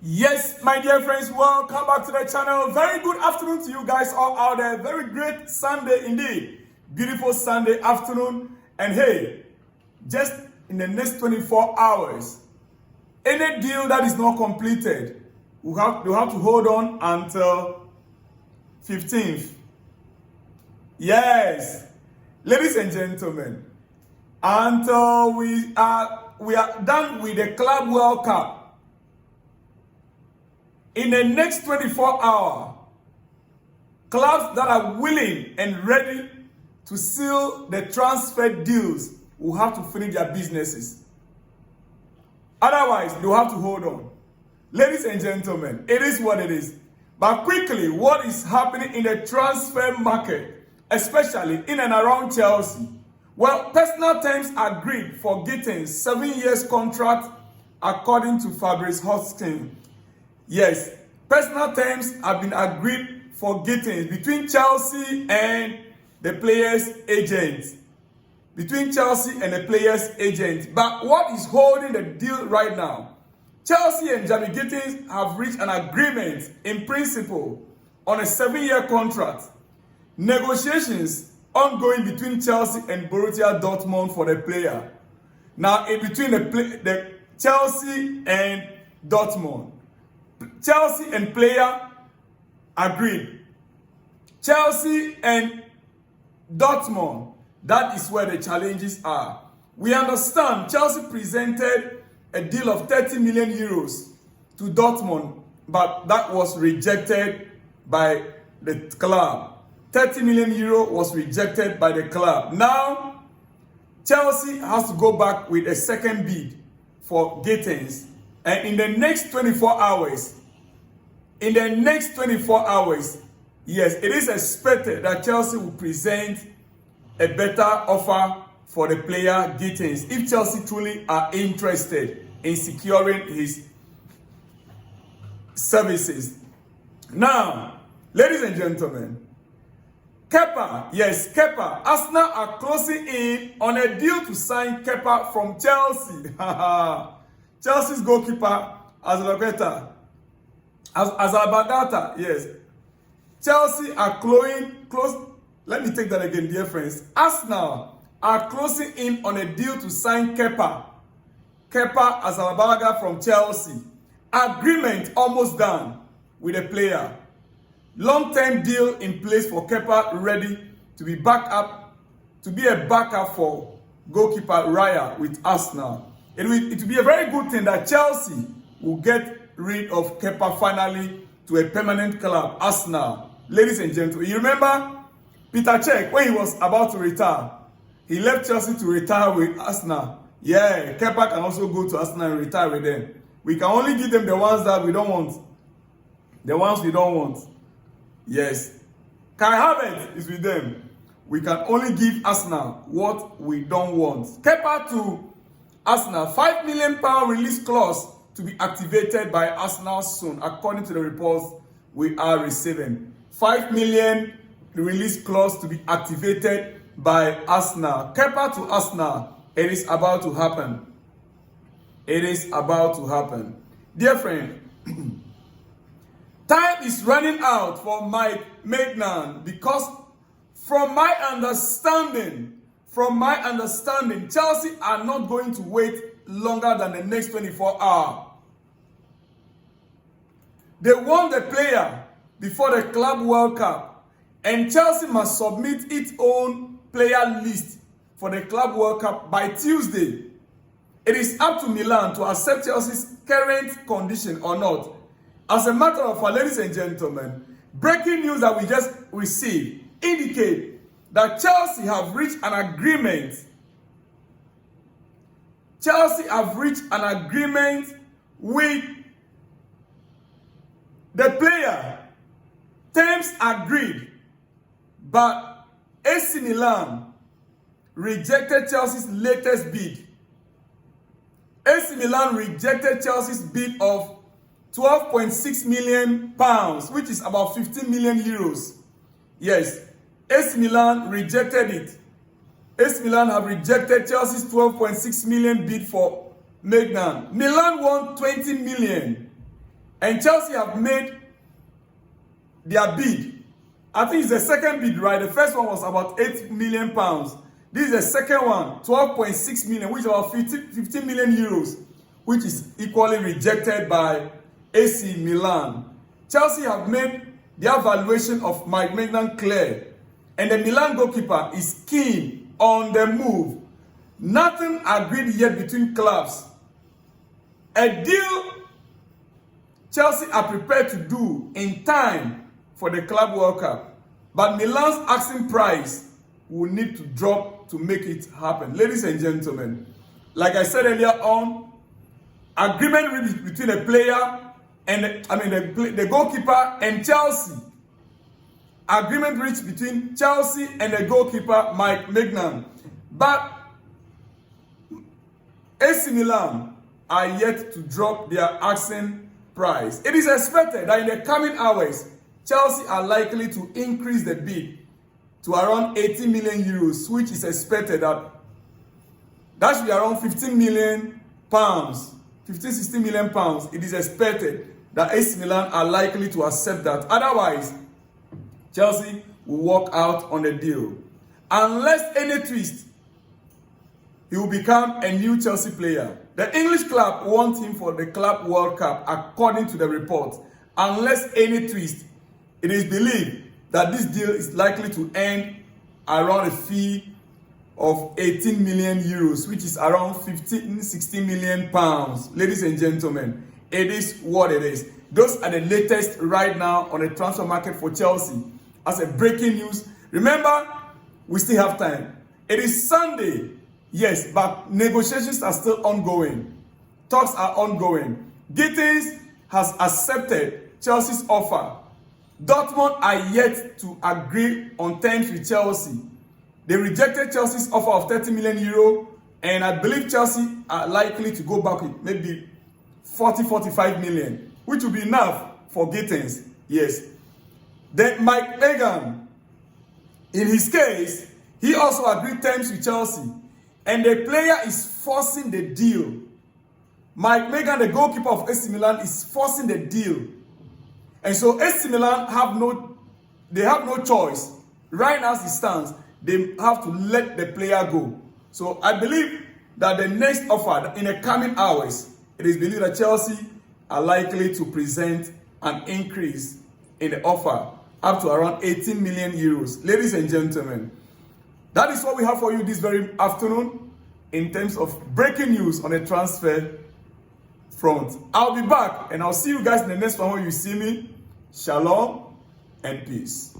Yes, my dear friends, welcome back to the channel. Very good afternoon to you guys all out there. Very great Sunday indeed. Beautiful Sunday afternoon. And hey, just in the next 24 hours, any deal that is not completed, you have to hold on until 15th. Yes, ladies and gentlemen, until we are done with the Club World Cup. In the next 24 hours, clubs that are willing and ready to seal the transfer deals will have to finish their businesses. Otherwise, they'll have to hold on. Ladies and gentlemen, it is what it is. But quickly, what is happening in the transfer market, especially in and around Chelsea? Well, personal terms agreed for Gittens' 7 years contract, according to Fabrice Hoskin. Yes, personal terms have been agreed for Gittens between Chelsea and the players' agents. Between Chelsea and the players' agent. But what is holding the deal right now? Chelsea and Jamie Gittens have reached an agreement in principle on a 7-year contract. Negotiations ongoing between Chelsea and Borussia Dortmund for the player. Now, in between the Chelsea and Dortmund. Chelsea and player agreed. Chelsea and Dortmund, that is where the challenges are. We understand Chelsea presented a deal of 30 million euros to Dortmund, but that was rejected by the club. 30 million euro was rejected by the club. Now, Chelsea has to go back with a second bid for Gittens. And in the next 24 hours, yes, it is expected that Chelsea will present a better offer for the player Gittens if Chelsea truly are interested in securing his services. Now, ladies and gentlemen, Kepa, yes, Kepa, Arsenal are closing in on a deal to sign Kepa from Chelsea. Chelsea's goalkeeper, Azalabagata, yes. Chelsea are close. Let me take that again, dear friends. Arsenal are closing in on a deal to sign Kepa Azalabaga from Chelsea. Agreement almost done with the player. Long-term deal in place for Kepa, ready to be a backup for goalkeeper Raya with Arsenal. It will be a very good thing that Chelsea will get rid of Kepa finally to a permanent club, Arsenal. Ladies and gentlemen, you remember Peter Cech, when he was about to retire, he left Chelsea to retire with Arsenal. Yeah, Kepa can also go to Arsenal and retire with them. We can only give them the ones that we don't want. The ones we don't want. Yes. Kai Havertz is with them. We can only give Arsenal what we don't want. Kepa to Arsenal, £5 million release clause to be activated by Arsenal soon, according to the reports we are receiving. 5 million release clause to be activated by Arsenal. Kepa to Arsenal, it is about to happen. It is about to happen. Dear friend, time is running out for Mike Maignan because from my understanding, Chelsea are not going to wait longer than the next 24 hours. They want the player before the Club World Cup, and Chelsea must submit its own player list for the Club World Cup by Tuesday. It is up to Milan to accept Chelsea's current condition or not. As a matter of fact, ladies and gentlemen, breaking news that we just received indicate that Chelsea have reached an agreement. Chelsea have reached an agreement with the player. Terms agreed, but AC Milan rejected Chelsea's latest bid. AC Milan rejected Chelsea's bid of £12.6 million, which is about 15 million euros. Yes, AC Milan rejected it. AC Milan have rejected Chelsea's 12.6 million bid for Maignan. Milan won 20 million. And Chelsea have made their bid. I think it's the second bid, right? The first one was about £8 million. This is the second one, 12.6 million, which is about 15 million euros, which is equally rejected by AC Milan. Chelsea have made their valuation of Mike Maignan clear, and the Milan goalkeeper is keen on the move. Nothing agreed yet between clubs. A deal Chelsea are prepared to do in time for the Club World Cup, but Milan's asking price will need to drop to make it happen. Ladies and gentlemen, like I said earlier on, agreement between the player and the goalkeeper and Chelsea. Agreement reached between Chelsea and the goalkeeper Mike Maignan, but AC Milan are yet to drop their asking price. It is expected that in the coming hours, Chelsea are likely to increase the bid to around 80 million euros, which is expected that should be around 15 million pounds, 16 million pounds. It is expected that AC Milan are likely to accept that. Otherwise, Chelsea will walk out on the deal. Unless any twist, he will become a new Chelsea player. The English club wants him for the Club World Cup, according to the report. Unless any twist, it is believed that this deal is likely to end around a fee of 18 million euros, which is around 16 million pounds. Ladies and gentlemen, it is what it is. Those are the latest right now on the transfer market for Chelsea. As a breaking news, remember, we still have time. It is Sunday, yes, but negotiations are still ongoing. Talks are ongoing. Gittens has accepted Chelsea's offer. Dortmund are yet to agree on terms with Chelsea. They rejected Chelsea's offer of 30 million euro, and I believe Chelsea are likely to go back with maybe 45 million, which will be enough for Gittens. Yes. Then Mike Maignan, in his case, he also agreed terms with Chelsea, and the player is forcing the deal. Mike Maignan, the goalkeeper of AC Milan, is forcing the deal. And so AC Milan have no choice. Right now as it stands, they have to let the player go. So I believe that the next offer in the coming hours, it is believed that Chelsea are likely to present an increase in the offer up to around 18 million euros. Ladies and gentlemen, that is what we have for you this very afternoon in terms of breaking news on the transfer front. I'll be back and I'll see you guys in the next one when you see me. Shalom and peace.